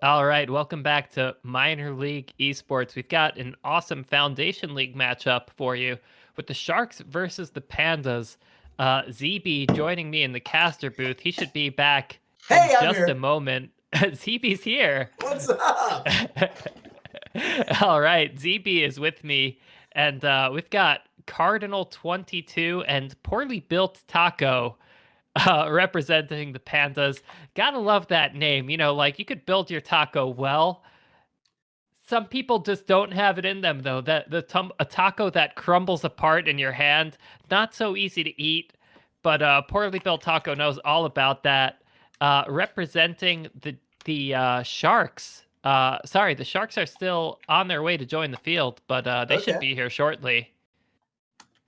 All right, welcome back to Minor League Esports. We've got an awesome Foundation League matchup for you with the Sharks versus the Pandas. ZB joining me in the caster booth. He should be back in Hey, I'm just a here. moment. ZB's here. What's up? All right, ZB is with me, and we've got Cardinal 22 and Poorly Built Taco representing the Pandas. Gotta love that name. You know, like you could build your taco well. Some people just don't have it in them, though. A taco that crumbles apart in your hand, not so easy to eat. But Poorly Built Taco knows all about that. Representing the Sharks. Sorry, the Sharks are still on their way to join the field, but they should Okay. be here shortly.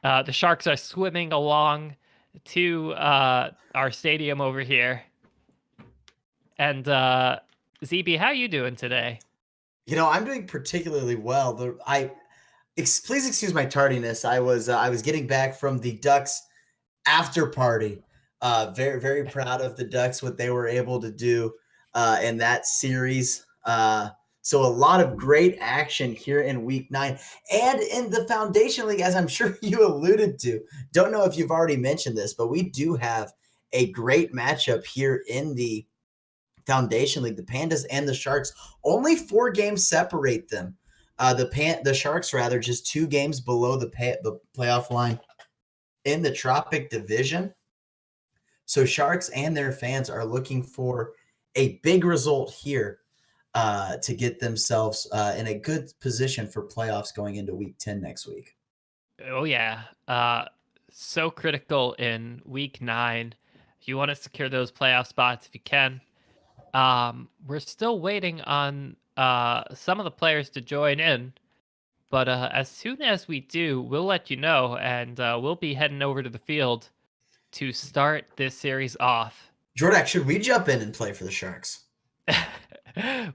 The Sharks are swimming along to our stadium over here. And ZB, how you doing today? I'm doing particularly well. Please excuse my tardiness. I was getting back from the Ducks after party. Very very proud of the Ducks what they were able to do in that series. So a lot of great action here in Week 9 and in the Foundation League, as I'm sure you alluded to. Don't know if you've already mentioned this, but we do have a great matchup here in the Foundation League. The Pandas and the Sharks, only 4 games separate them. The Sharks rather just 2 games below the playoff line in the Tropic Division. So Sharks and their fans are looking for a big result here to get themselves in a good position for playoffs going into Week 10 next week. Oh yeah, so critical in Week 9. You want to secure those playoff spots if you can. We're still waiting on some of the players to join in, but as soon as we do, we'll let you know, and we'll be heading over to the field to start this series off. Jordak, should we jump in and play for the Sharks? I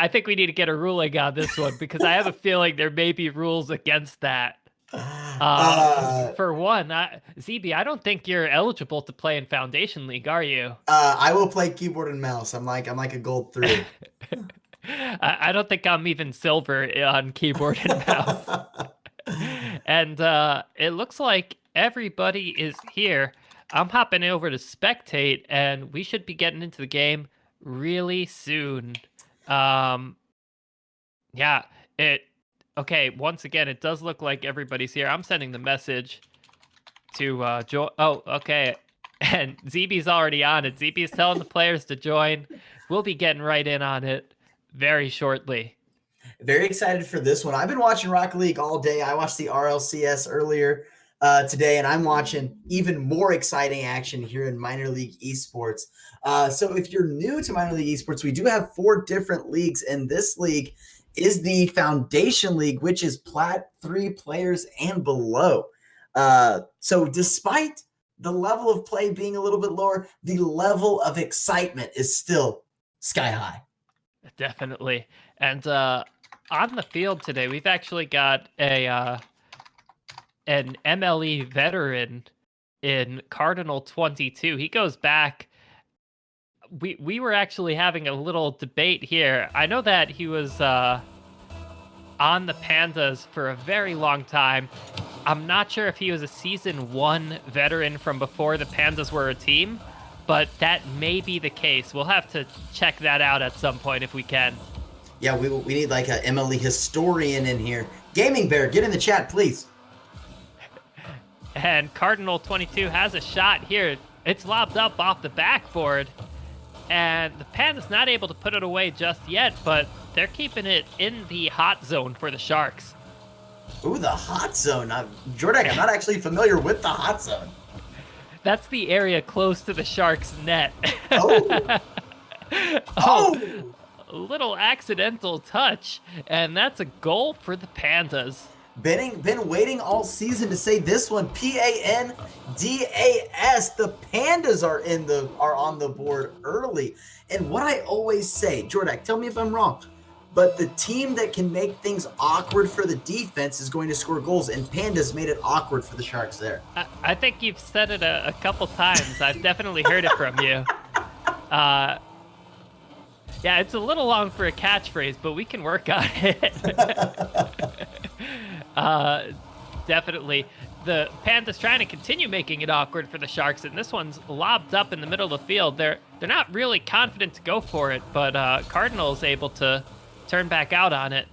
think we need to get a ruling on this one because I have a feeling there may be rules against that. For one, ZB, I don't think you're eligible to play in Foundation League, are you? I will play keyboard and mouse. I'm like a gold 3. I don't think I'm even silver on keyboard and mouse. And it looks like everybody is here. I'm hopping over to spectate, and we should be getting into the game really soon. Yeah, okay, once again, it does look like everybody's here. I'm sending the message to join. Oh, okay. And ZB's already on it. ZB's telling the players to join. We'll be getting right in on it very shortly. Very excited for this one. I've been watching Rocket League all day. I watched the RLCS earlier today, and I'm watching even more exciting action here in Minor League Esports. So if you're new to Minor League Esports, we do have 4 different leagues, and this league is the Foundation League, which is Plat 3 players and below. So despite the level of play being a little bit lower, the level of excitement is still sky high. Definitely. And on the field today, we've actually got an MLE veteran in Cardinal 22. He goes back. We were actually having a little debate here. I know that he was on the Pandas for a very long time. I'm not sure if he was a Season 1 veteran from before the Pandas were a team, but that may be the case. We'll have to check that out at some point if we can. Yeah, we need like a MLE historian in here. Gaming Bear, get in the chat, please. And Cardinal 22 has a shot here. It's lobbed up off the backboard. And the Panda's not able to put it away just yet, but they're keeping it in the hot zone for the Sharks. Ooh, the hot zone. Jordan, I'm not actually familiar with the hot zone. That's the area close to the Sharks' net. Oh. Oh! A little accidental touch, and that's a goal for the Pandas. Been waiting all season to say this one. Pandas. The Pandas are on the board early. And what I always say, Jordan, tell me if I'm wrong, but the team that can make things awkward for the defense is going to score goals, and Pandas made it awkward for the Sharks there. I think you've said it a couple times. I've definitely heard it from you. Yeah, it's a little long for a catchphrase, but we can work on it. uh, Definitely. The Pandas trying to continue making it awkward for the Sharks, and this one's lobbed up in the middle of the field. They're not really confident to go for it, but Cardinal's able to turn back out on it.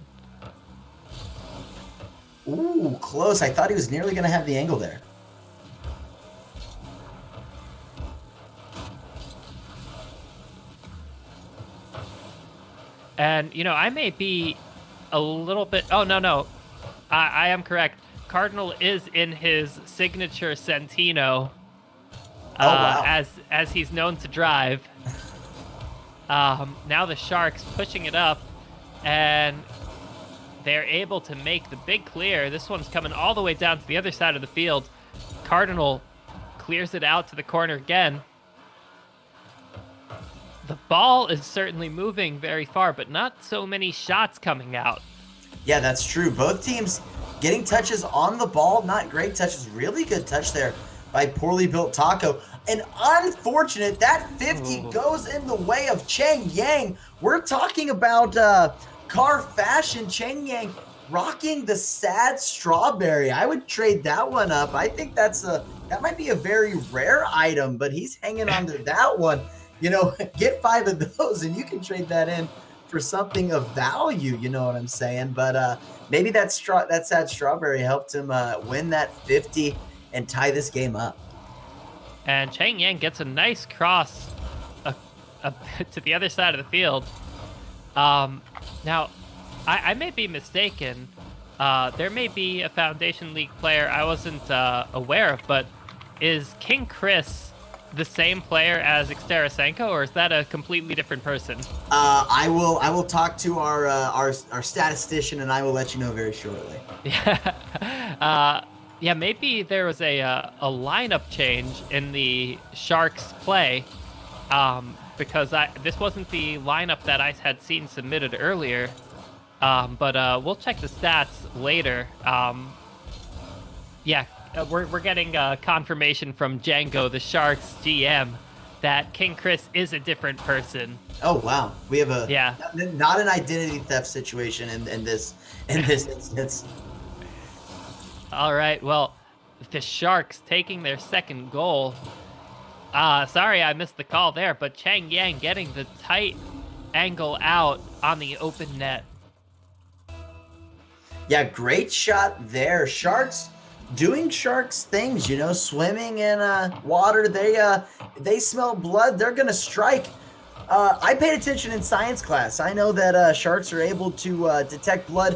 Ooh, close. I thought he was nearly going to have the angle there. And, I may be a little bit... Oh, no. I am correct. Cardinal is in his signature Centino, wow. as he's known to drive. Now the Sharks pushing it up, and they're able to make the big clear. This one's coming all the way down to the other side of the field. Cardinal clears it out to the corner again. The ball is certainly moving very far, but not so many shots coming out. Yeah, that's true. Both teams getting touches on the ball. Not great touches. Really good touch there by poorly built Taco. And unfortunate, that 50 goes in the way of Chang Yang. We're talking about car fashion. Chang Yang rocking the sad strawberry. I would trade that one up. I think that might be a very rare item, but he's hanging on to that one. Get 5 of those and you can trade that in for something of value. You know what I'm saying? But maybe that sad strawberry helped him win that 50 and tie this game up. And Chang Yang gets a nice cross to the other side of the field. Now, I may be mistaken. There may be a Foundation League player I wasn't aware of, but is King Chris the same player as Xtarasenko, or is that a completely different person? I will talk to our statistician, and I will let you know very shortly. Yeah, maybe there was a lineup change in the Sharks play, because this wasn't the lineup that I had seen submitted earlier. But we'll check the stats later. Yeah. We're getting confirmation from Django, the Sharks GM, that King Chris is a different person. Oh wow, we have not an identity theft situation in this instance. All right, well, the Sharks taking their second goal. Sorry I missed the call there, but Chang Yang getting the tight angle out on the open net. Yeah, great shot there. Sharks doing Sharks things, swimming in water. They smell blood. They're gonna strike. I paid attention in science class. I know that Sharks are able to detect blood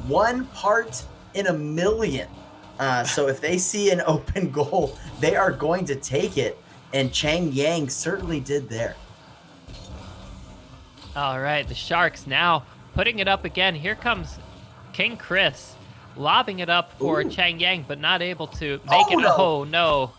1 part in a million. So if they see an open goal, they are going to take it. And Chang Yang certainly did there. All right, the Sharks now putting it up again. Here comes King Chris, lobbing it up for Chang Yang, but not able to make it. No. Oh, no.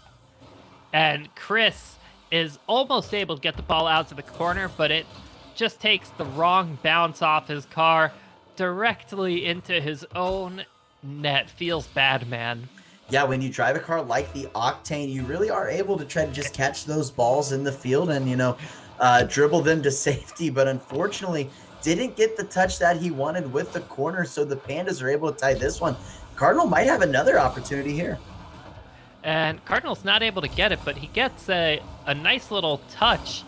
And Chris is almost able to get the ball out to the corner, but it just takes the wrong bounce off his car directly into his own net. Feels bad, man. Yeah, when you drive a car like the Octane, you really are able to try to just catch those balls in the field and, dribble them to safety. But unfortunately, didn't get the touch that he wanted with the corner, so the Pandas are able to tie this one. Cardinal might have another opportunity here. And Cardinal's not able to get it, but he gets a nice little touch,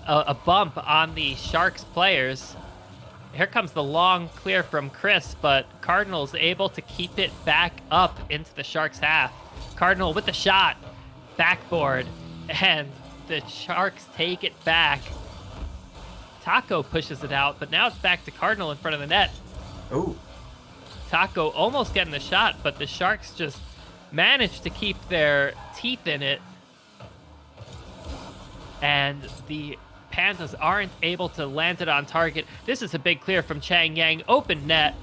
a bump on the Sharks players. Here comes the long clear from Chris, but Cardinal's able to keep it back up into the Sharks' half. Cardinal with the shot, backboard, and the Sharks take it back. Taco pushes it out, but now it's back to Cardinal in front of the net. Ooh. Taco almost getting the shot, but the Sharks just managed to keep their teeth in it. And the Pandas aren't able to land it on target. This is a big clear from Chang Yang. Open net.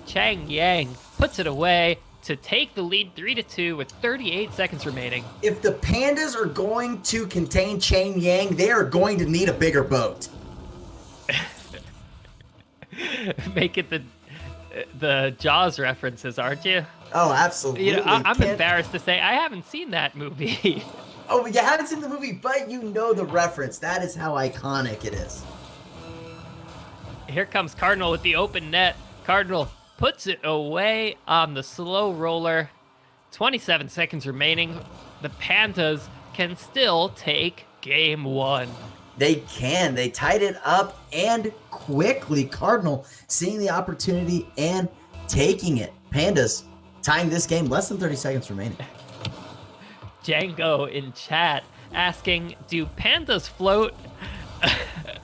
Chang Yang puts it away to take the lead 3-2 with 38 seconds remaining. If the Pandas are going to contain Chang Yang, they are going to need a bigger boat. Make it the Jaws references, aren't you? Oh, absolutely. I'm embarrassed to say I haven't seen that movie. Oh, you haven't seen the movie, but you know the reference. That is how iconic it is. Here comes Cardinal with the open net. Cardinal puts it away on the slow roller. 27 seconds remaining. The Pandas can still take game one. They can. They tied it up and quickly. Cardinal seeing the opportunity and taking it. Pandas tying this game, less than 30 seconds remaining. Django in chat asking, do pandas float?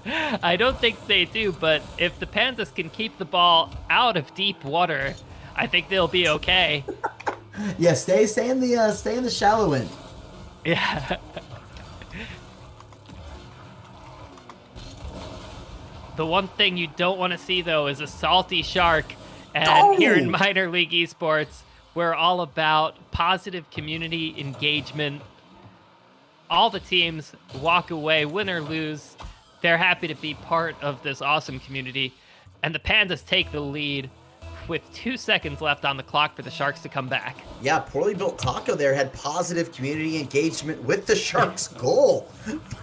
I don't think they do, but if the pandas can keep the ball out of deep water, I think they'll be okay. Yeah, stay in the shallow end. Yeah. The one thing you don't want to see, though, is a salty shark. And here in Minor League Esports, we're all about positive community engagement. All the teams walk away, win or lose. They're happy to be part of this awesome community. And the Pandas take the lead with 2 seconds left on the clock for the Sharks to come back. Yeah, poorly built Taco there had positive community engagement with the Sharks' goal.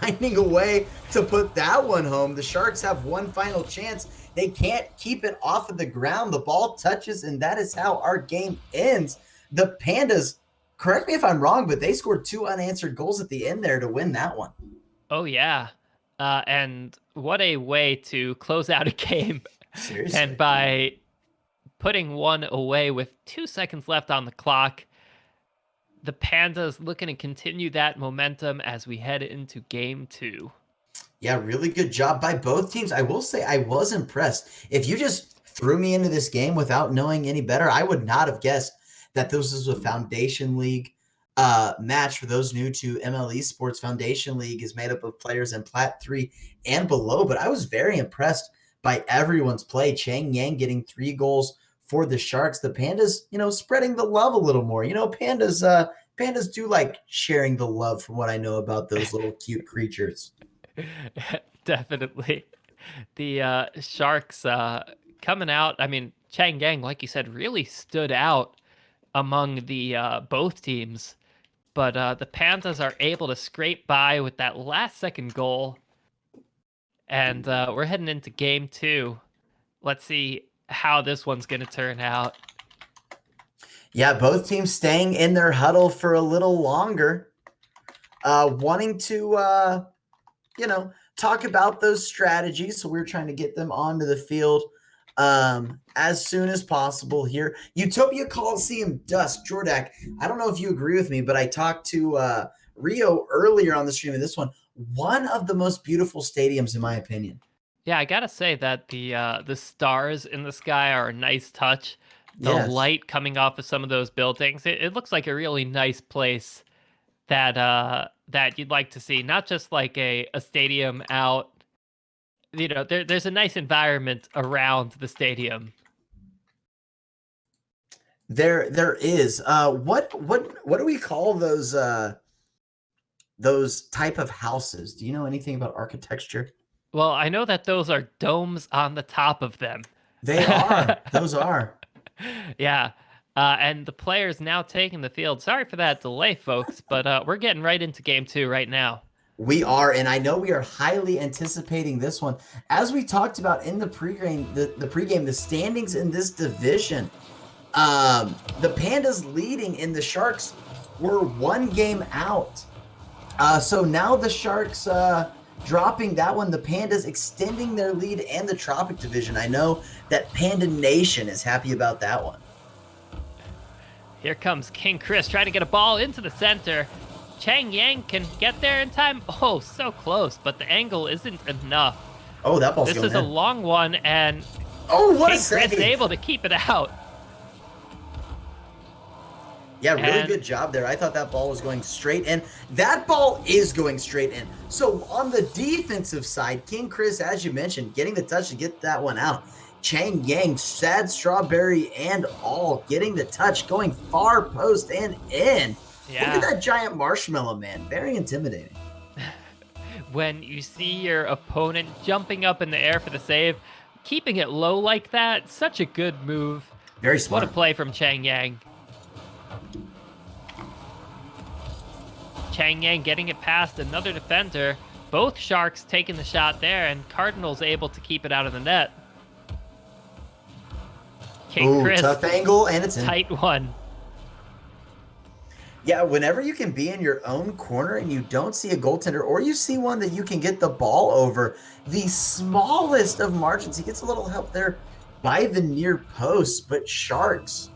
Finding a way to put that one home. The Sharks have one final chance. They can't keep it off of the ground. The ball touches, and that is how our game ends. The Pandas, correct me if I'm wrong, but they scored 2 unanswered goals at the end there to win that one. Oh, yeah. And what a way to close out a game. Seriously. And by putting one away with 2 seconds left on the clock, the Pandas looking to continue that momentum as we head into game 2. Yeah, really good job by both teams. I will say I was impressed. If you just threw me into this game without knowing any better, I would not have guessed that this was a Foundation League match. For those new to MLE Sports, Foundation League is made up of players in Plat 3 and below, but I was very impressed by everyone's play. Chang Yang getting 3 goals for the Sharks. The Pandas, spreading the love a little more. Pandas do like sharing the love, from what I know about those little cute creatures. Definitely. The Sharks coming out. I mean, Chang Yang, like you said, really stood out among the both teams. But the Panthers are able to scrape by with that last-second goal. And we're heading into game 2. Let's see how this one's going to turn out. Yeah, both teams staying in their huddle for a little longer, wanting to, talk about those strategies. So we're trying to get them onto the field as soon as possible here. Utopia Coliseum Dusk, Jordak. I don't know if you agree with me, but I talked to Rio earlier on the stream of this one of the most beautiful stadiums, in my opinion. Yeah, I gotta say that the stars in the sky are a nice touch. The light coming off of some of those buildings, it looks like a really nice place that you'd like to see. Not just like a stadium out. There's a nice environment around the stadium. There is. What do we call those type of houses? Do you know anything about architecture? Well, I know that those are domes on the top of them. They are. Those are. Yeah. And the players now taking the field. Sorry for that delay, folks, but we're getting right into game 2 right now. We are, and I know we are highly anticipating this one. As we talked about in the pregame, the standings in this division, the Pandas leading and the Sharks were 1 game out. So now the Sharks dropping that one, the Pandas extending their lead and the Tropic Division. I know that Panda Nation is happy about that one. Here comes King Chris trying to get a ball into the center. Chang Yang can get there in time. Oh, so close, but the angle isn't enough. Oh, that ball's going in. This is a long one, and what King Chris is able to keep it out. Yeah, really good job there. I thought that ball was going straight in. That ball is going straight in. So on the defensive side, King Chris, as you mentioned, getting the touch to get that one out. Chang Yang, Sad Strawberry and all, getting the touch, going far post and in. Yeah. Look at that giant marshmallow, man. Very intimidating. When you see your opponent jumping up in the air for the save, keeping it low like that, such a good move. Very smart. What a play from Chang Yang. Chang Yang getting it past another defender. Both Sharks taking the shot there, and Cardinals able to keep it out of the net. King Ooh, Chris, tough angle, and it's in. tight one. Yeah, whenever you can be in your own corner and you don't see a goaltender, or you see one that you can get the ball over, the smallest of margins, he gets a little help there by the near post. But Sharks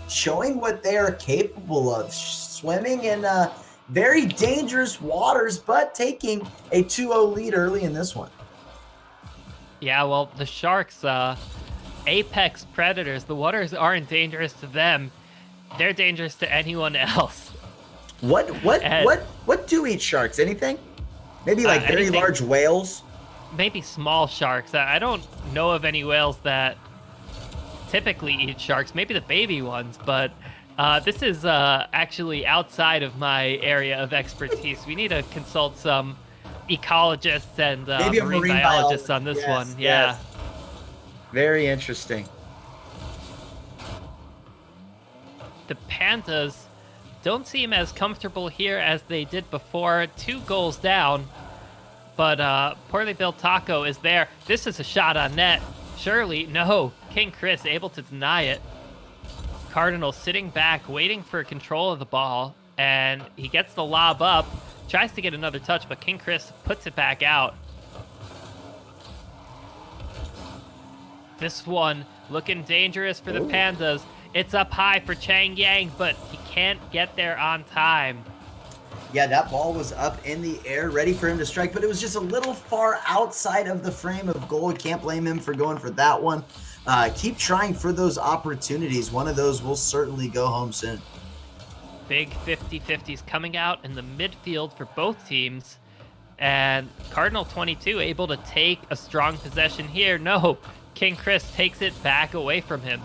showing what they are capable of, swimming in very dangerous waters, but taking a 2-0 lead early in this one. Yeah, well, the Sharks, apex predators, the waters aren't dangerous to them. They're dangerous to anyone else. What do eat sharks? Anything? Maybe like very anything, large whales? maybe small sharks. I don't know of any whales that typically eat sharks, maybe the baby ones, but this is actually outside of my area of expertise. We need to consult some ecologists and Maybe a marine biologists on this one. Yeah. Yes. Very interesting. The Pandas don't seem as comfortable here as they did before. 2 goals down, but poorly built Taco is there. This is a shot on net. Surely, no. King Chris able to deny it. Cardinal sitting back, waiting for control of the ball, and he gets the lob up, tries to get another touch, but King Chris puts it back out. This one looking dangerous for the Pandas. It's up high for Chang Yang, but he can't get there on time. Yeah, that ball was up in the air, ready for him to strike, but it was just a little far outside of the frame of goal. You can't blame him for going for that one. Keep trying for those opportunities. One of those will certainly go home soon. Big 50-50s coming out in the midfield for both teams. And Cardinal 22 able to take a strong possession here. No, King Chris takes it back away from him.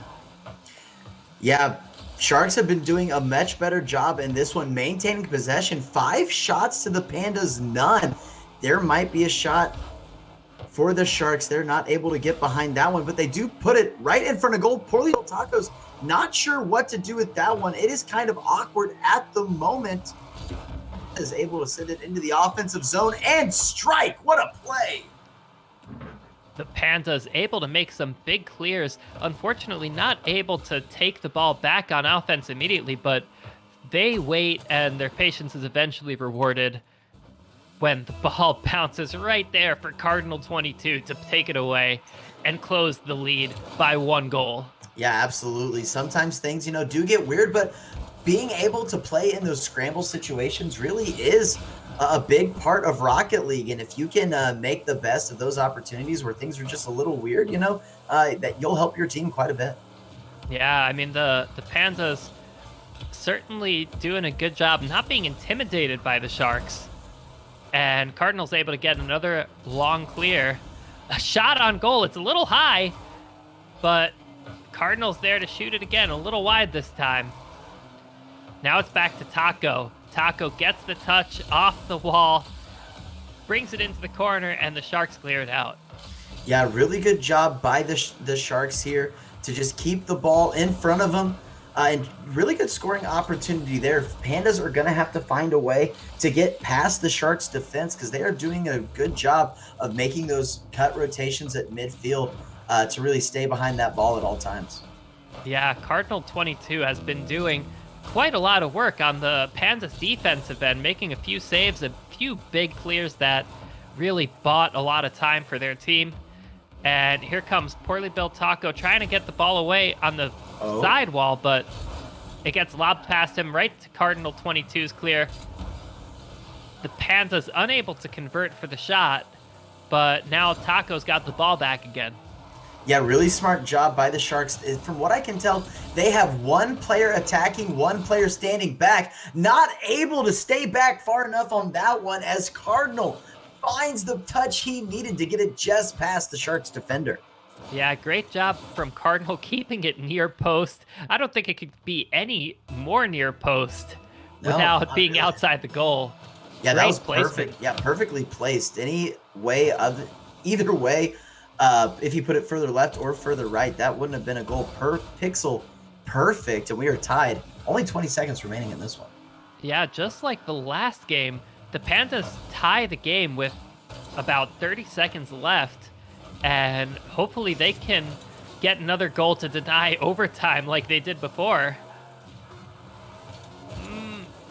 Yeah, Sharks have been doing a much better job in this one, maintaining possession. 5 shots to the Pandas, none. There might be a shot for the Sharks. They're not able to get behind that one, but they do put it right in front of goal. Poorly built Tacos, not sure what to do with that one. It is kind of awkward at the moment. Is able to send it into the offensive zone and strike. What a play! The Pandas able to make some big clears. Unfortunately, not able to take the ball back on offense immediately, but they wait and their patience is eventually rewarded when the ball bounces right there for Cardinal 22 to take it away and close the lead by 1 goal. Yeah, absolutely. Sometimes things, do get weird, but being able to play in those scramble situations really is a big part of Rocket League. And if you can make the best of those opportunities where things are just a little weird, that you'll help your team quite a bit. Yeah, I mean, the Pandas certainly doing a good job not being intimidated by the Sharks. And Cardinals able to get another long clear. A shot on goal. It's a little high, but Cardinals there to shoot it again, a little wide this time. Now it's back to Taco. Taco gets the touch off the wall, brings it into the corner, and the Sharks clear it out. Yeah, really good job by the Sharks here to just keep the ball in front of them. And really good scoring opportunity there. Pandas are going to have to find a way to get past the Sharks' defense because they are doing a good job of making those cut rotations at midfield to really stay behind that ball at all times. Yeah, Cardinal 22 has been doing quite a lot of work on the Pandas defensive end, making a few saves, a few big clears that really bought a lot of time for their team. And here comes poorly built Taco trying to get the ball away on the sidewall, but it gets lobbed past him right to Cardinal 22's clear. The Pandas unable to convert for the shot, but now Taco's got the ball back again. Yeah, really smart job by the Sharks. From what I can tell, they have 1 player attacking, 1 player standing back, not able to stay back far enough on that one as Cardinal finds the touch he needed to get it just past the Sharks defender. Yeah, great job from Cardinal keeping it near post. I don't think it could be any more near post without being really outside the goal. Yeah, that was perfect. Yeah, perfectly placed. Either way, if you put it further left or further right, that wouldn't have been a goal per pixel perfect, and we are tied. Only 20 seconds remaining in this one. Yeah, just like the last game, the Pandas tie the game with about 30 seconds left, and hopefully they can get another goal to deny overtime like they did before?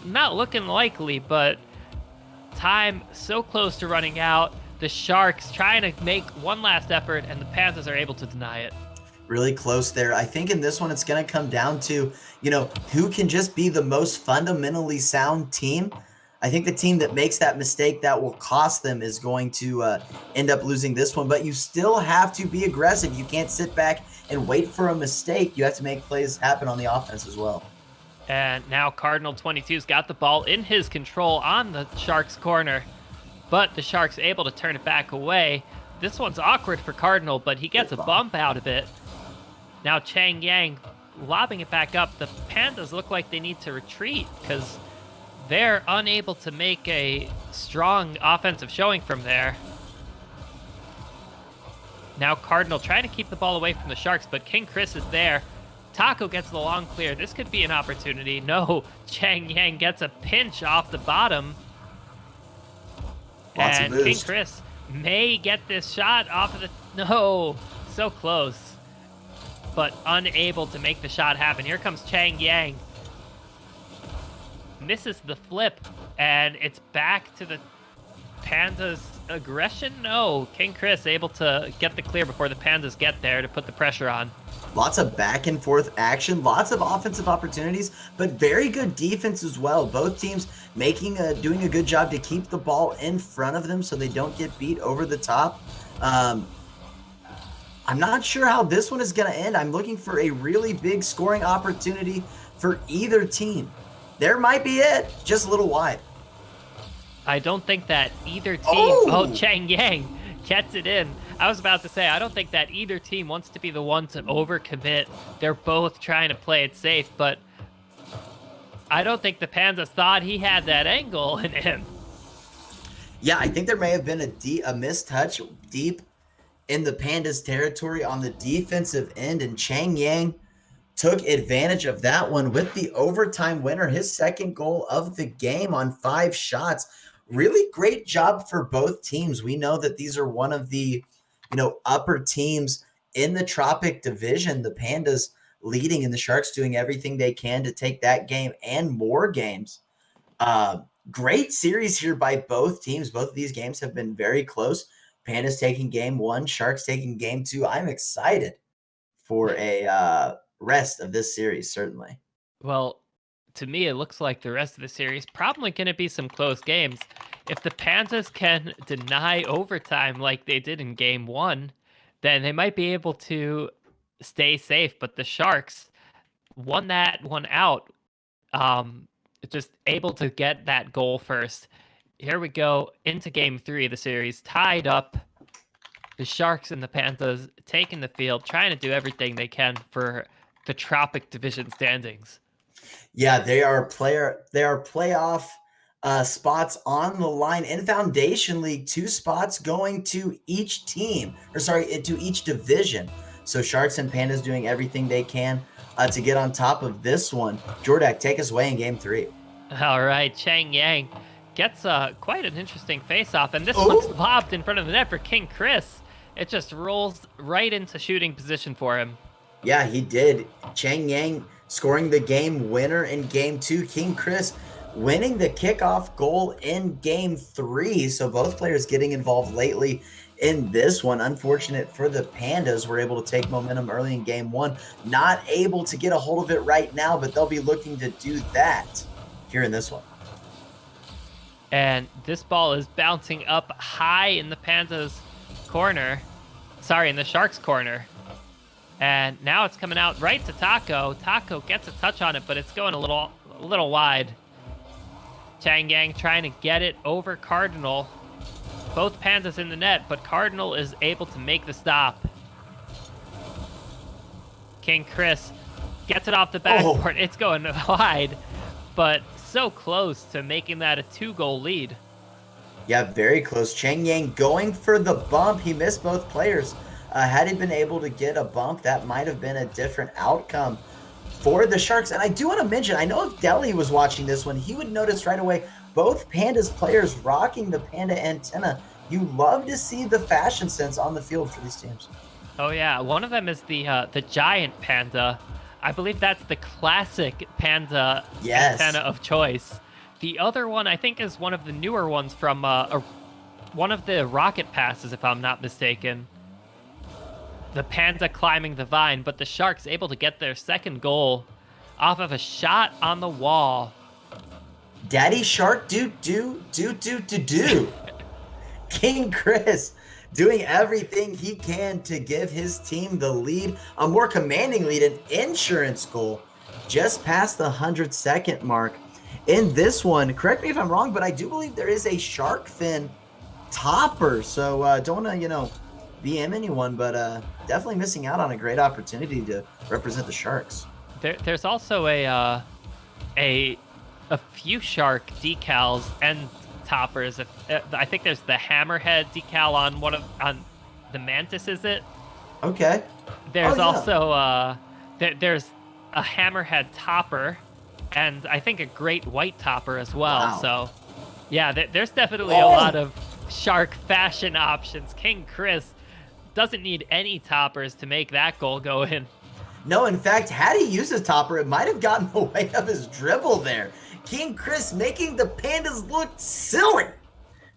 Not looking likely, but time so close to running out. The Sharks trying to make one last effort, and the Panthers are able to deny it. Really close there. I think in this one, it's going to come down to, who can just be the most fundamentally sound team. I think the team that makes that mistake that will cost them is going to end up losing this one. But you still have to be aggressive. You can't sit back and wait for a mistake. You have to make plays happen on the offense as well. And now Cardinal 22's got the ball in his control on the Sharks corner, but the Sharks able to turn it back away. This one's awkward for Cardinal, but he gets a bump out of it. Now Chang Yang lobbing it back up. The Pandas look like they need to retreat because they're unable to make a strong offensive showing from there. Now Cardinal trying to keep the ball away from the Sharks, but King Chris is there. Taco gets the long clear. This could be an opportunity. No, Chang Yang gets a pinch off the bottom. And King Chris may get this shot off of the... No, so close. But unable to make the shot happen. Here comes Chang Yang. Misses the flip, and it's back to the Pandas' aggression. No, King Chris able to get the clear before the Pandas get there to put the pressure on. Lots of back and forth action, lots of offensive opportunities, but very good defense as well. Both teams doing a good job to keep the ball in front of them so they don't get beat over the top. I'm not sure how this one is going to end. I'm looking for a really big scoring opportunity for either team. There might be it, just a little wide. I don't think that either team... Oh, Chang Yang gets it in. I was about to say, I don't think that either team wants to be the one to overcommit. They're both trying to play it safe, but I don't think the Pandas thought he had that angle in him. Yeah, I think there may have been a missed touch deep in the Pandas territory on the defensive end, and Chang Yang took advantage of that one with the overtime winner, his second goal of the game on 5 shots. Really great job for both teams. We know that these are one of the upper teams in the Tropic Division. The Pandas leading and the Sharks doing everything they can to take that game and more games. Great series here by both teams. Both of these games have been very close. Pandas taking game 1, Sharks taking game 2. I'm excited for a rest of this series, certainly. Well, to me, it looks like the rest of the series probably going to be some close games. If the Panthers can deny overtime like they did in game 1, then they might be able to stay safe. But the Sharks won that one out, just able to get that goal first. Here we go into game 3 of the series, tied up. The Sharks and the Panthers taking the field, trying to do everything they can for the Tropic Division standings. Yeah, they are playoff spots on the line. In Foundation League, 2 spots going to each team, to each division. So Sharks and Pandas doing everything they can to get on top of this one. Jordak, take us away in game 3. All right, Chang Yang gets quite an interesting face-off, and this one's lobbed in front of the net for King Chris. It just rolls right into shooting position for him. Yeah, he did. Chang Yang scoring the game winner in game 2. King Chris winning the kickoff goal in game 3. So both players getting involved lately in this one. Unfortunate for the Pandas, were able to take momentum early in game 1. Not able to get a hold of it right now, but they'll be looking to do that here in this one. And this ball is bouncing up high in the Pandas corner. Sorry, in the Sharks corner. And now it's coming out right to Taco. Taco gets a touch on it, but it's going a little wide. Chang Yang trying to get it over Cardinal. Both Pandas in the net, but Cardinal is able to make the stop. King Chris gets it off the backboard. It's going wide, but so close to making that a 2-goal lead. Yeah, very close. Chang Yang going for the bump. He missed both players. Had he been able to get a bump, that might have been a different outcome for the Sharks. And I do want to mention, I know if Deli was watching this one, he would notice right away both Pandas players rocking the Panda antenna. You love to see the fashion sense on the field for these teams. Oh yeah, one of them is the giant panda. I believe that's the classic panda antenna Yes. of choice. The other one, I think, is one of the newer ones from one of the rocket passes, if I'm not mistaken. The panda climbing the vine, but the sharks able to get their second goal off of a shot on the wall. Daddy Shark do. King Chris doing everything he can to give his team the lead, a more commanding lead, an insurance goal just past the 100-second mark. In this one, correct me if I'm wrong, but I do believe there is a shark fin topper. So don't want to, BM anyone, but definitely missing out on a great opportunity to represent the Sharks. There's also a few shark decals and toppers. I think there's the hammerhead decal on the mantis. Is it? Okay. There's yeah. also there's a hammerhead topper, and I think a great white topper as well. Wow. So yeah, there's definitely a lot of shark fashion options. King Chris doesn't need any toppers to make that goal go in. No, in fact, had he used his topper, it might have gotten the way of his dribble there. King Chris making the Pandas look silly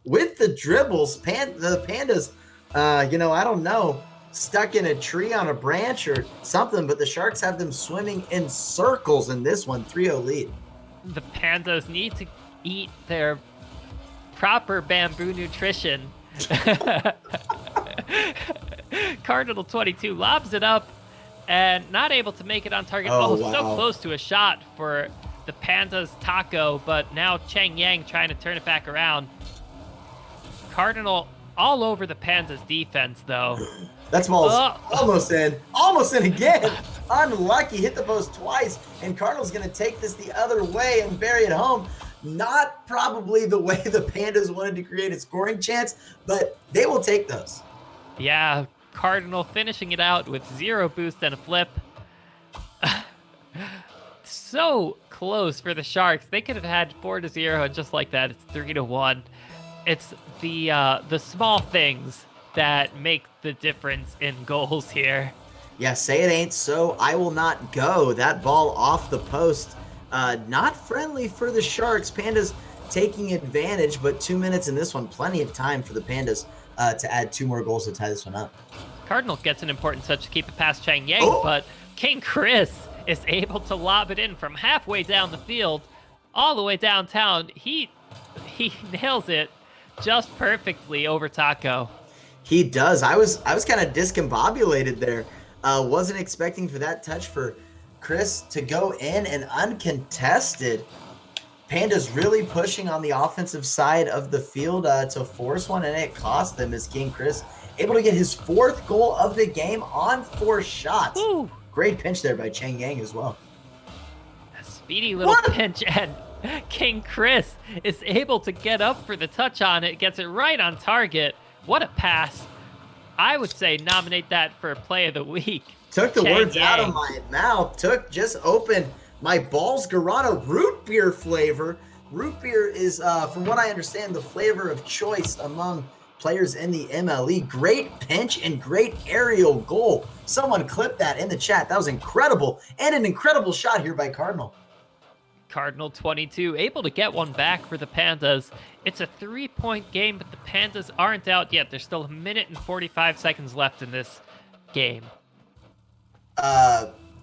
with the dribbles. The Pandas, I don't know, stuck in a tree on a branch or something, but the Sharks have them swimming in circles in this one, 3-0 lead. The Pandas need to eat their proper bamboo nutrition. Cardinal 22 lobs it up and not able to make it on target. Oh, wow. So wow. close to a shot for the Pandas taco, but now Cheng Yang trying to turn it back around. Cardinal all over the Pandas defense, though. That's almost in. Almost in again. Unlucky. Hit the post twice, and Cardinal's going to take this the other way and bury it home. Not probably the way the Pandas wanted to create a scoring chance, but they will take those. Yeah, Cardinal finishing it out with 0 boost and a flip. So close for the Sharks. They could have had 4-0, and just like that, it's 3-1. It's the small things that make the difference in goals here. Yeah, say it ain't so. I will not go. That ball off the post. Not friendly for the Sharks. Pandas taking advantage, but 2 minutes in this one. Plenty of time for the Pandas to add 2 more goals to tie this one up. Cardinal gets an important touch to keep it past Chang Yang, but King Chris is able to lob it in from halfway down the field all the way downtown. He nails it just perfectly over Taco. He does. I was kind of discombobulated there. Wasn't expecting for that touch for Chris to go in and uncontested. Pandas really pushing on the offensive side of the field to force one, and it cost them as King Chris able to get his 4th goal of the game on 4 shots. Ooh. Great pinch there by Cheng Yang as well. A speedy little pinch, and King Chris is able to get up for the touch on it, gets it right on target. What a pass. I would say nominate that for play of the week. Took the words out of my mouth. Just opened my balls guarana root beer flavor. Root beer is, from what I understand, the flavor of choice among players in the MLE. Great pinch and great aerial goal. Someone clipped that in the chat. That was incredible. And an incredible shot here by Cardinal. Cardinal 22 able to get one back for the Pandas. It's a 3-point game, but the Pandas aren't out yet. There's still 1 minute and 45 seconds left in this game.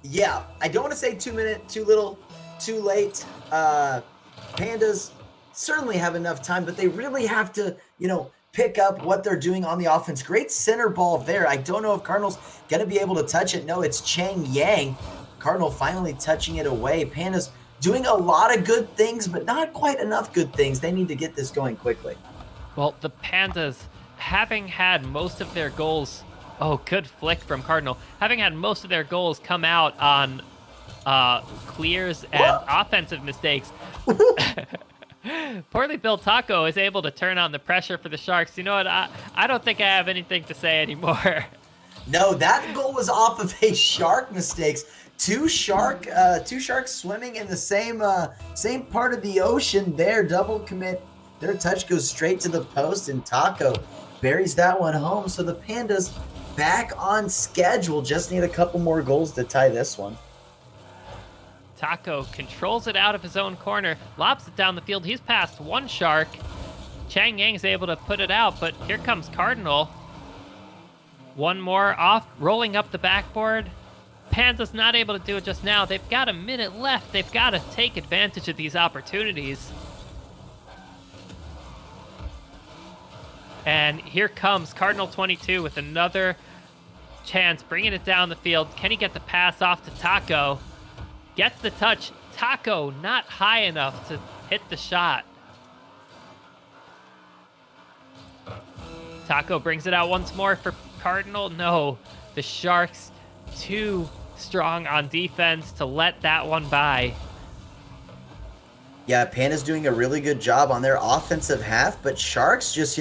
Yeah, I don't want to say 2 minutes, too little, too late. Pandas certainly have enough time, but they really have to, pick up what they're doing on the offense. Great center ball there. I don't know if Cardinal's going to be able to touch it. No, it's Cheng Yang. Cardinal finally touching it away. Pandas doing a lot of good things, but not quite enough good things. They need to get this going quickly. Well, the Pandas, having had most of their goals, good flick from Cardinal, having had most of their goals come out on clears and offensive mistakes, poorly built Taco is able to turn on the pressure for the Sharks. You know what? I don't think I have anything to say anymore. No, that goal was off of a Shark mistakes. Two sharks swimming in the same part of the ocean there. Double commit. Their touch goes straight to the post, and Taco buries that one home. So the Pandas back on schedule. Just need a couple more goals to tie this one. Taco controls it out of his own corner, lobs it down the field. He's past one Shark. Chang Yang's able to put it out, but here comes Cardinal. One more off, rolling up the backboard. Panda's not able to do it just now. They've got a minute left. They've got to take advantage of these opportunities. And here comes Cardinal 22 with another chance, bringing it down the field. Can he get the pass off to Taco? Gets the touch. Taco not high enough to hit the shot. Taco brings it out once more for Cardinal. No, the Sharks too strong on defense to let that one by. Yeah, Panda's doing a really good job on their offensive half, but Sharks just,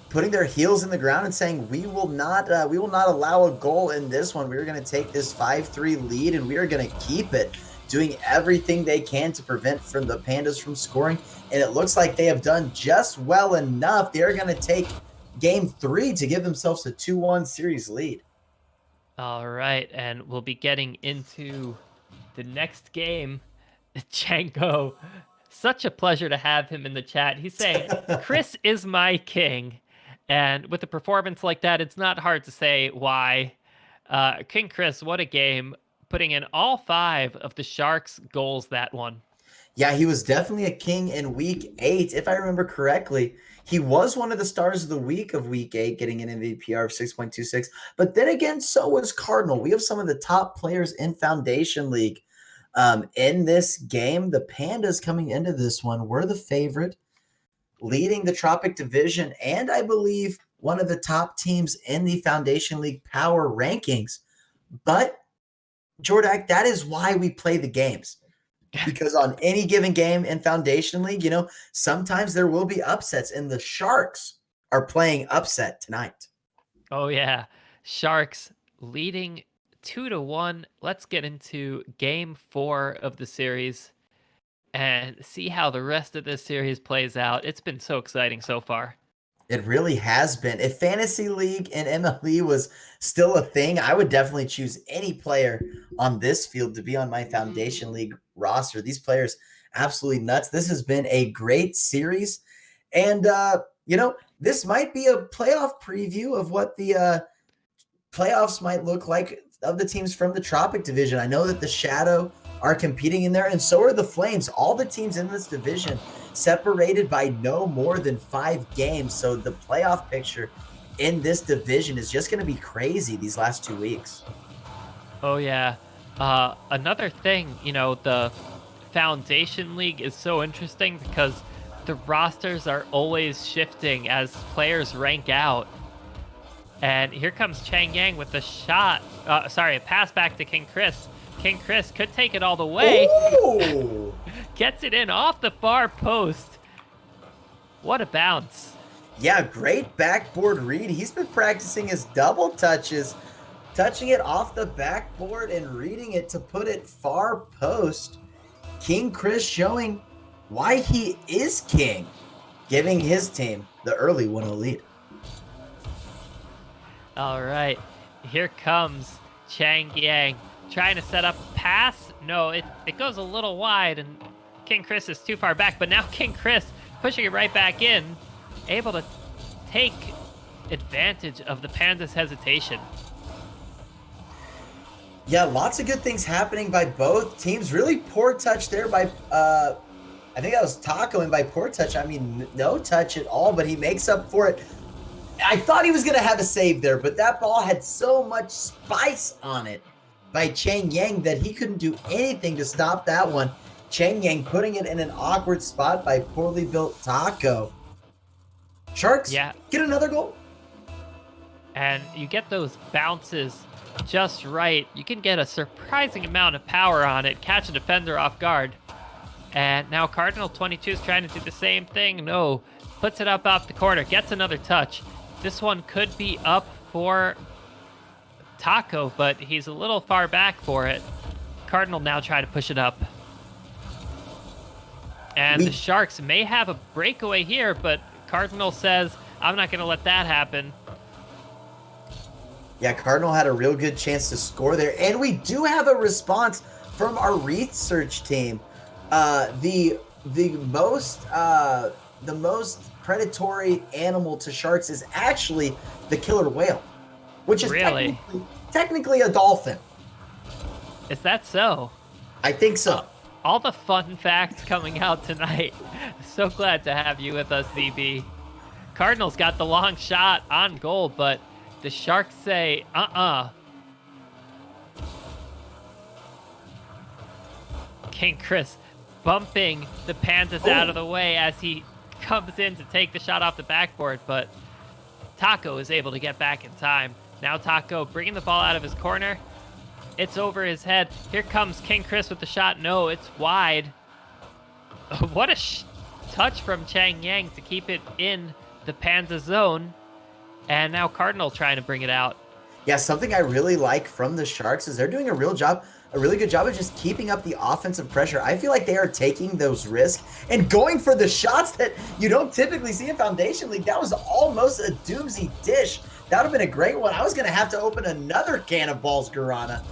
putting their heels in the ground and saying, we will not allow a goal in this one. We're going to take this 5-3 lead and we are going to keep it, doing everything they can to prevent the Pandas from scoring. And it looks like they have done just well enough. They're going to take game 3 to give themselves a 2-1 series lead. All right, and we'll be getting into the next game. Django, such a pleasure to have him in the chat. He's saying, Chris is my king. And with a performance like that, it's not hard to say why. King Chris, what a game. Putting in all 5 of the Sharks' goals that one. Yeah, he was definitely a king in week 8. If I remember correctly, he was one of the stars of the week of week 8, getting an MVPR of 6.26. But then again, so was Cardinal. We have some of the top players in Foundation League. In this game, the Pandas coming into this one were the favorite, leading the Tropic Division, and I believe one of the top teams in the Foundation League power rankings. But, Jordak, that is why we play the games. Because on any given game in Foundation League, sometimes there will be upsets, and the Sharks are playing upset tonight. Oh, yeah. Sharks leading 2-1. Let's get into game 4 of the series and see how the rest of this series plays out. It's been so exciting so far. It really has been. If Fantasy League and MLE was still a thing, I would definitely choose any player on this field to be on my Foundation League roster. These players, absolutely nuts. This has been a great series. And, this might be a playoff preview of what the playoffs might look like of the teams from the Tropic Division. I know that the Shadow are competing in there, and so are the Flames. All the teams in this division separated by no more than 5 games. So the playoff picture in this division is just going to be crazy these last 2 weeks. Oh, yeah. Another thing, the Foundation League is so interesting because the rosters are always shifting as players rank out. And here comes Chang Yang with a shot. A pass back to King Chris. King Chris could take it all the way. Ooh. Gets it in off the far post. What a bounce. Yeah, great backboard read. He's been practicing his double touches, touching it off the backboard and reading it to put it far post. King Chris showing why he is king, giving his team the early 1-0 lead. All right, here comes Chang Yang trying to set up a pass. No, it goes a little wide and King Chris is too far back, but now King Chris pushing it right back in, able to take advantage of the Pandas' hesitation. Yeah, lots of good things happening by both teams. Really poor touch there by, I think that was Taco, and by poor touch, I mean no touch at all, but he makes up for it. I thought he was going to have a save there, but that ball had so much spice on it by Chang Yang that he couldn't do anything to stop that one. Chang Yang putting it in an awkward spot by poorly built Taco. Sharks get another goal. And you get those bounces just right. You can get a surprising amount of power on it, catch a defender off guard. And now Cardinal 22 is trying to do the same thing. No, puts it up off the corner, gets another touch. This one could be up for Taco, but he's a little far back for it. Cardinal now try to push it up. And the Sharks may have a breakaway here, but Cardinal says, I'm not going to let that happen. Yeah, Cardinal had a real good chance to score there. And we do have a response from our research team. The most predatory animal to sharks is actually the killer whale, which is Really? technically a dolphin. Is that so? I think so. All the fun facts coming out tonight. So glad to have you with us, ZB. Cardinals got the long shot on goal, but the Sharks say, King Chris bumping the Pandas out of the way as he comes in to take the shot off the backboard, but Taco is able to get back in time. Now Taco bringing the ball out of his corner. It's over his head. Here comes King Chris with the shot. No, it's wide. What a touch from Chang Yang to keep it in the Panda zone. And now Cardinal trying to bring it out. Yeah, something I really like from the Sharks is they're doing a really good job of just keeping up the offensive pressure. I feel like they are taking those risks and going for the shots that you don't typically see in Foundation League. That was almost a doomsy dish. That would have been a great one. I was going to have to open another can of balls, Garana.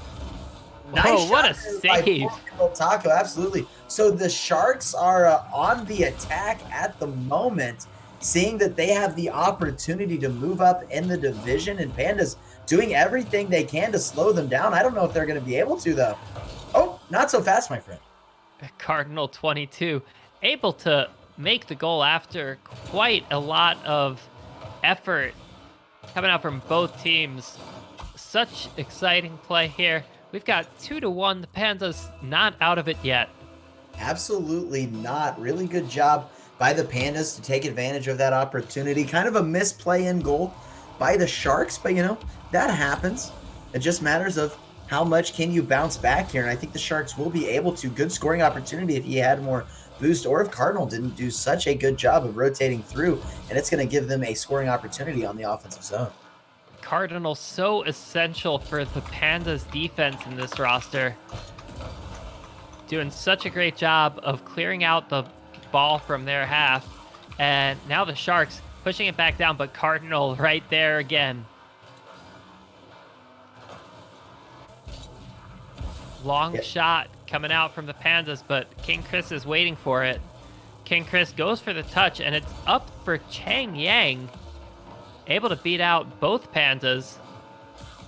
Nice what a save. Taco, absolutely. So the Sharks are on the attack at the moment, seeing that they have the opportunity to move up in the division, and Pandas doing everything they can to slow them down. I don't know if they're going to be able to, though. Oh, not so fast, my friend. Cardinal 22, able to make the goal after quite a lot of effort coming out from both teams. Such exciting play here. We've got 2-1. The Pandas not out of it yet. Absolutely not. Really good job by the Pandas to take advantage of that opportunity. Kind of a misplay in goal by the Sharks, but that happens. It just matters of how much can you bounce back here, and I think the Sharks will be able to. Good scoring opportunity if he had more boost, or if Cardinal didn't do such a good job of rotating through, and it's going to give them a scoring opportunity on the offensive zone. Cardinal so essential for the Pandas defense in this roster. Doing such a great job of clearing out the ball from their half. And now the Sharks pushing it back down, but Cardinal right there again. Long shot coming out from the Pandas, but King Chris is waiting for it. King Chris goes for the touch, and it's up for Chang Yang. Able to beat out both Pandas.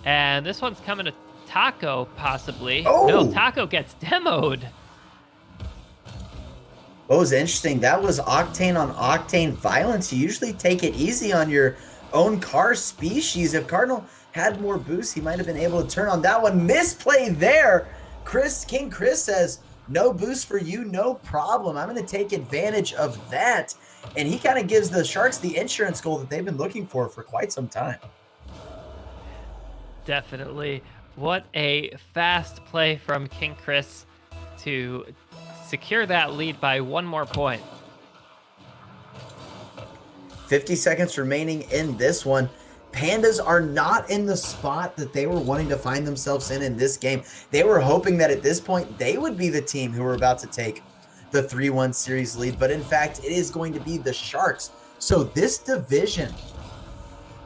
And this one's coming to Taco, possibly. Oh! No, Taco gets demoed. What was interesting, that was octane on octane violence. You usually take it easy on your own car species. If Cardinal had more boost, he might have been able to turn on that one. Misplay there. King Chris says, no boost for you, no problem. I'm going to take advantage of that. And he kind of gives the Sharks the insurance goal that they've been looking for quite some time. Definitely. What a fast play from King Chris to secure that lead by one more point. 50 seconds remaining in this one. Pandas are not in the spot that they were wanting to find themselves in this game. They were hoping that at this point they would be the team who were about to take the 3-1 series lead, but in fact, it is going to be the Sharks. So this division,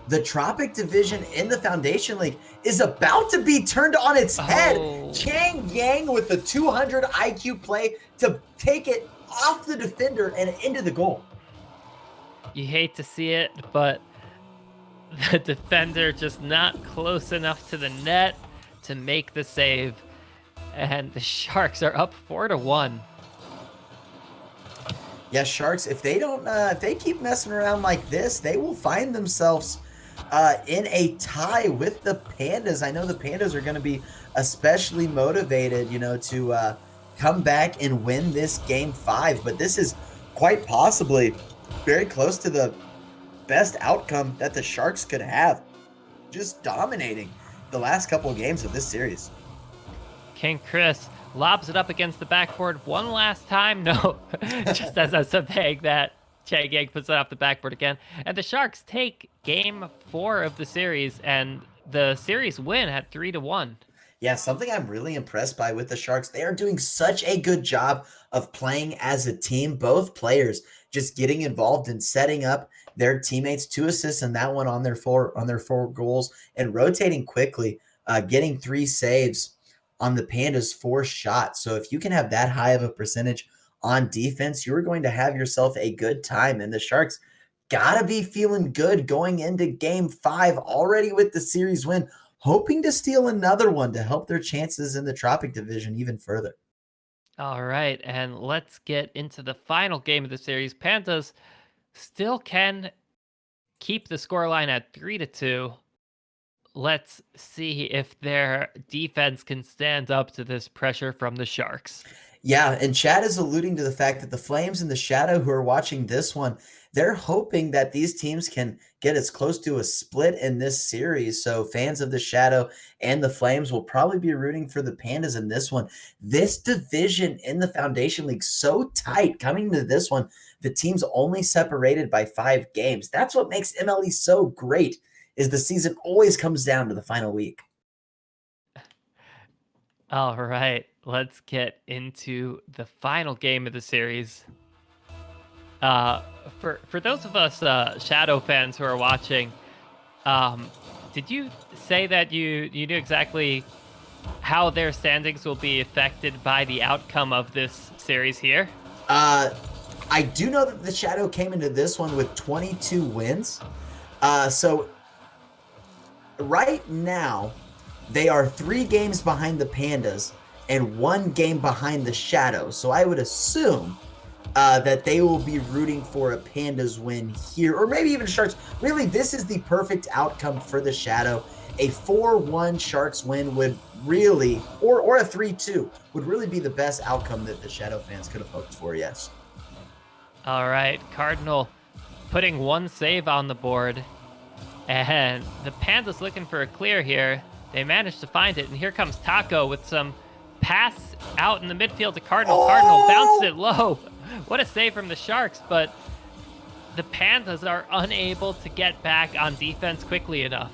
the Tropic Division in the Foundation League, is about to be turned on its head. Chang Yang with the 200 IQ play to take it off the defender and into the goal. You hate to see it, but the defender just not close enough to the net to make the save. And the Sharks are up 4-1. Yeah, Sharks, if they keep messing around like this, they will find themselves in a tie with the Pandas. I know the Pandas are going to be especially motivated, to come back and win this game 5. But this is quite possibly very close to the best outcome that the Sharks could have. Just dominating the last couple of games of this series. King Chris lobs it up against the backboard one last time. No, just as I was saying that, Chang Yang puts it off the backboard again. And the Sharks take game 4 of the series, and the series win at 3-1. Yeah, something I'm really impressed by with the Sharks, they are doing such a good job of playing as a team. Both players just getting involved and setting up their teammates, 2 assists and that one on their four goals, and rotating quickly, getting 3 saves on the Pandas' 4 shots. So if you can have that high of a percentage on defense, you're going to have yourself a good time. And the Sharks gotta be feeling good going into game 5 already with the series win, hoping to steal another one to help their chances in the Tropic Division even further. All right, and let's get into the final game of the series. Pandas still can keep the scoreline at 3-2. Let's see if their defense can stand up to this pressure from the Sharks. Yeah, and Chad is alluding to the fact that the Flames and the Shadow who are watching this one, they're hoping that these teams can get as close to a split in this series. So fans of the Shadow and the Flames will probably be rooting for the Pandas in this one. This division in the Foundation League so tight coming to this one, the teams only separated by 5 games. That's what makes MLE so great is the season always comes down to the final week. All right, let's get into the final game of the series. Uh, for those of us Shadow fans who are watching, did you say that you knew exactly how their standings will be affected by the outcome of this series here? I do know that the Shadow came into this one with 22 wins. So right now, they are 3 games behind the Pandas and 1 game behind the Shadow. So I would assume that they will be rooting for a Pandas win here, or maybe even Sharks. Really, this is the perfect outcome for the Shadow. A 4-1 Sharks win would really, or a 3-2, would really be the best outcome that the Shadow fans could have hoped for, yes. All right, Cardinal putting 1 save on the board, and the Pandas looking for a clear here. They managed to find it, and here comes Taco with some pass out in the midfield to Cardinal. Oh! Cardinal bounced it low. What a save from the Sharks, but the Pandas are unable to get back on defense quickly enough.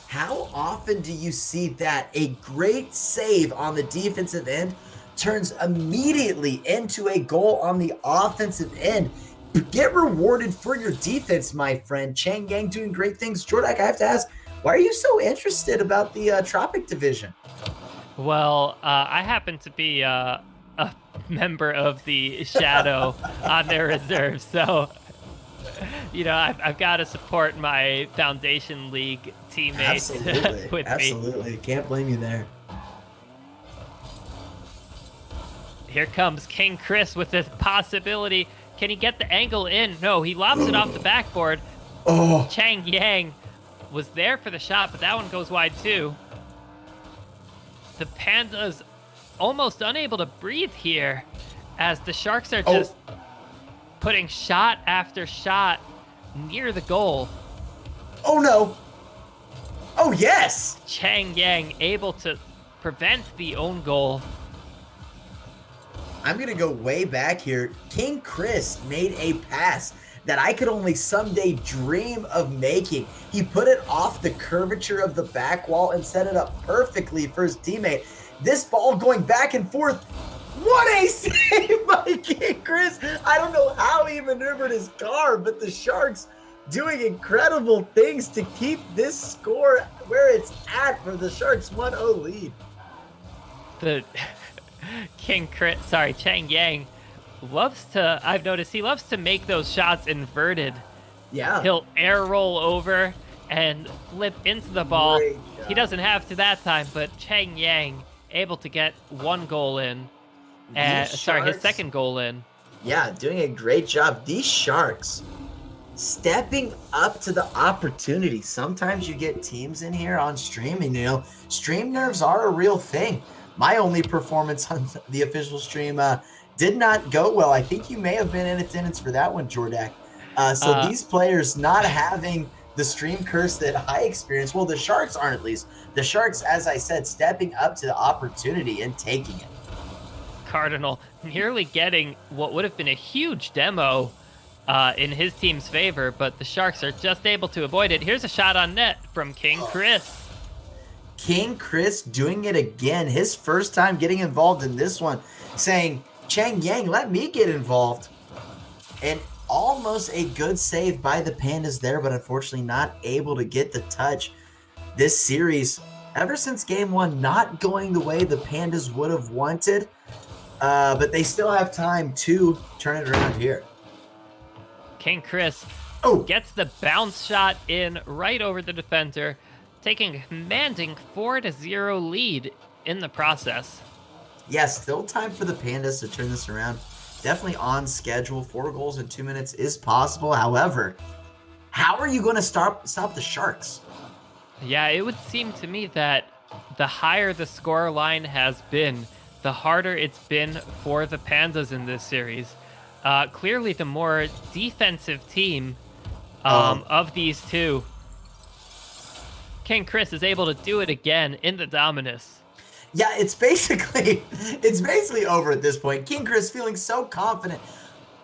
How often do you see that a great save on the defensive end turns immediately into a goal on the offensive end? Get rewarded for your defense, my friend. Chang Yang doing great things. Jordak, I have to ask, why are you so interested about the Tropic Division? Well, I happen to be a member of the Shadow on their reserve, so I've got to support my Foundation League teammates with me. Absolutely. Can't blame you there. Here comes King Chris with this possibility. Can he get the angle in? No, he lobs it off the backboard. Oh. Chang Yang was there for the shot, but that one goes wide too. The Pandas almost unable to breathe here as the Sharks are just putting shot after shot near the goal. Oh no. Oh yes. Chang Yang able to prevent the own goal. I'm going to go way back here. King Chris made a pass that I could only someday dream of making. He put it off the curvature of the back wall and set it up perfectly for his teammate. This ball going back and forth. What a save by King Chris. I don't know how he maneuvered his car, but the Sharks doing incredible things to keep this score where it's at for the Sharks 1-0 lead. The Chang Yang I've noticed he loves to make those shots inverted. Yeah. He'll air roll over and flip into the ball. He doesn't have to that time, but Chang Yang able to get 1 goal in. His second goal in. Yeah, doing a great job. These Sharks stepping up to the opportunity. Sometimes you get teams in here on stream, and stream nerves are a real thing. My only performance on the official stream did not go well. I think you may have been in attendance for that one, Jordak. So these players not having the stream curse that I experienced, well, the Sharks aren't at least. The Sharks, as I said, stepping up to the opportunity and taking it. Cardinal nearly getting what would have been a huge demo in his team's favor, but the Sharks are just able to avoid it. Here's a shot on net from King Chris. King Chris doing it again. His first time getting involved in this one, saying, Chang Yang, let me get involved. And almost a good save by the Pandas there, but unfortunately not able to get the touch. This series, ever since game one, not going the way the Pandas would have wanted, but they still have time to turn it around here. King Chris Oh, gets the bounce shot in right over the defender, taking a commanding 4-0 lead in the process. yeah, still time for the Pandas to turn this around. Definitely on schedule. 4 goals in 2 minutes is possible. However, how are you going to stop the Sharks? Yeah, it would seem to me that the higher the score line has been, the harder it's been for the Pandas in this series. Clearly, the more defensive team of these two. King Chris is able to do it again in the Dominus. Yeah, it's basically over at this point. King Chris feeling so confident,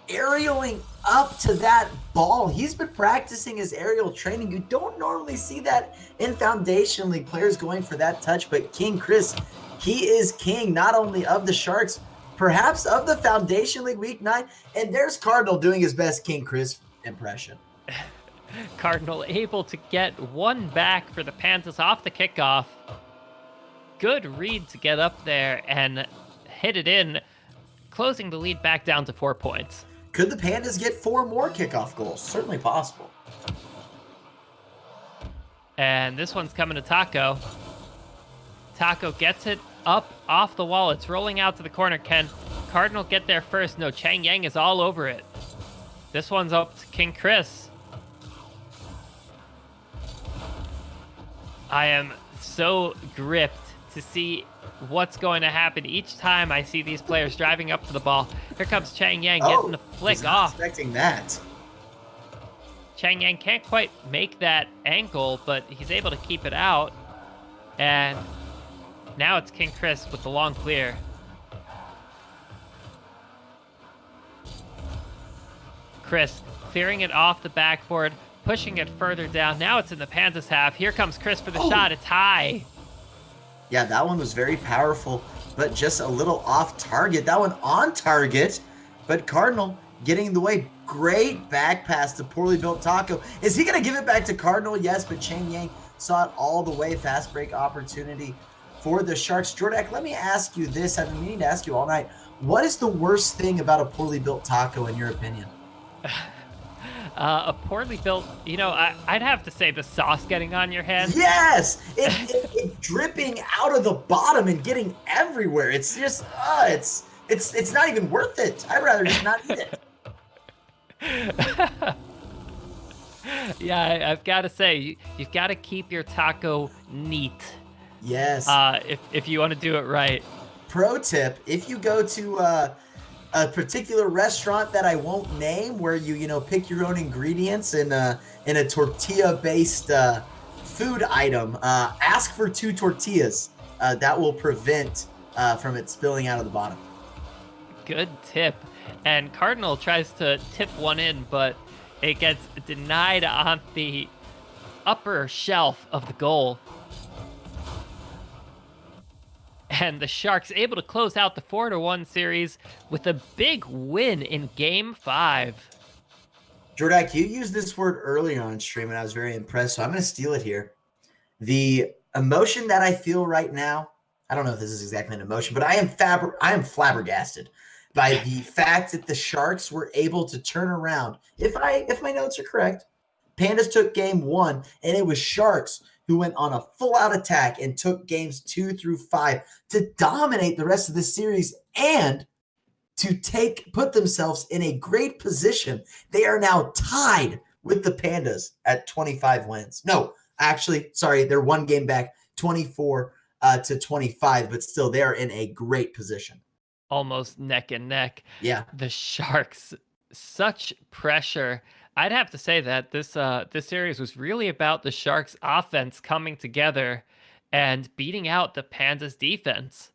aerialing up to that ball. He's been practicing his aerial training. You don't normally see that in Foundation League, players going for that touch, but King Chris, he is king not only of the Sharks, perhaps of the Foundation League Week 9, and there's Cardinal doing his best King Chris impression. Cardinal able to get one back for the Panthers off the kickoff. Good read to get up there and hit it in, closing the lead back down to 4 points. Could the Pandas get 4 more kickoff goals? Certainly possible. And this one's coming to Taco. Taco gets it up off the wall. It's rolling out to the corner. Can Cardinal get there first? No, Chang Yang is all over it. This one's up to King Chris. I am so gripped to see what's going to happen each time I see these players driving up to the ball. Here comes Chang Yang getting the flick off. Expecting that. Chang Yang can't quite make that angle, but he's able to keep it out. And now it's King Chris with the long clear. Chris clearing it off the backboard, pushing it further down. Now it's in the Panthers half. Here comes Chris for the shot. It's high. Yeah, that one was very powerful, but just a little off target. That one on target, but Cardinal getting in the way. Great back pass to poorly built Taco. Is he going to give it back to Cardinal? Yes, but Chang Yang saw it all the way. Fast break opportunity for the Sharks. Jordak, let me ask you this. I've been meaning to ask you all night. What is the worst thing about a poorly built Taco in your opinion? A poorly built, I'd have to say the sauce getting on your hands. Yes, it dripping out of the bottom and getting everywhere. It's just, it's not even worth it. I'd rather just not eat it. Yeah, I've got to say, you've got to keep your taco neat. Yes. If you want to do it right. Pro tip: if you go to a particular restaurant that I won't name, where you pick your own ingredients in a tortilla-based food item, ask for 2 tortillas. That will prevent from it spilling out of the bottom. Good tip. And Cardinal tries to tip one in, but it gets denied on the upper shelf of the goal. And the Sharks able to close out the 4-1 series with a big win in Game 5. Jordak, you used this word earlier on stream, and I was very impressed, so I'm going to steal it here. The emotion that I feel right now, I don't know if this is exactly an emotion, but I am flabbergasted by the fact that the Sharks were able to turn around. If my notes are correct, Pandas took game 1, and it was Sharks who went on a full-out attack and took games 2 through 5 to dominate the rest of the series and to put themselves in a great position. They are now tied with the Pandas at 25 wins. No, actually, sorry, they're 1 game back, 24 to 25, but still, they are in a great position. Almost neck and neck. Yeah. The Sharks, such pressure. I'd have to say that this series was really about the Sharks' offense coming together and beating out the Pandas' defense.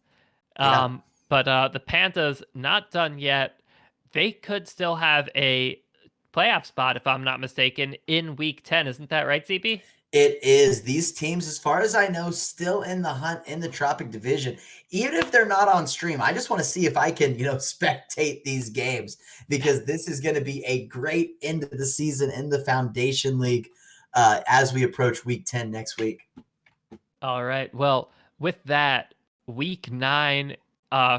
Yeah. But the Pandas not done yet. They could still have a playoff spot, if I'm not mistaken, in Week 10. Isn't that right, ZB? It is. These teams, as far as I know, still in the hunt in the Tropic Division. Even if they're not on stream, I just want to see if I can, spectate these games because this is going to be a great end of the season in the Foundation League as we approach Week 10 next week. All right. Well, with that, week 9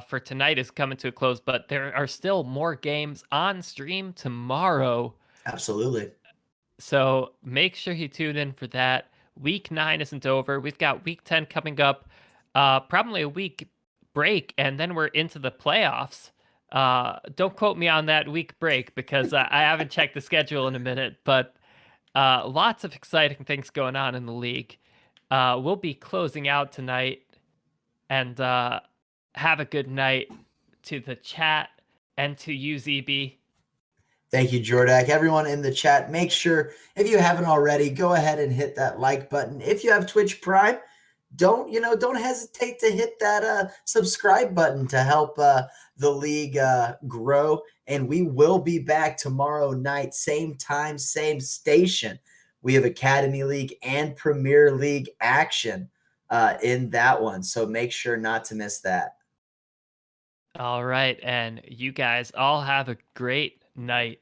for tonight is coming to a close, but there are still more games on stream tomorrow. Absolutely. So make sure you tune in for that. Week 9 isn't over. We've got week 10 coming up, probably a week break, and then we're into the playoffs. Don't quote me on that week break because I haven't checked the schedule in a minute, but lots of exciting things going on in the league. We'll be closing out tonight, and have a good night to the chat and to you, ZB. Thank you, Jordak. Everyone in the chat, make sure, if you haven't already, go ahead and hit that like button. If you have Twitch Prime, don't hesitate to hit that subscribe button to help the league grow. And we will be back tomorrow night, same time, same station. We have Academy League and Premier League action in that one. So make sure not to miss that. All right, and you guys all have a great night.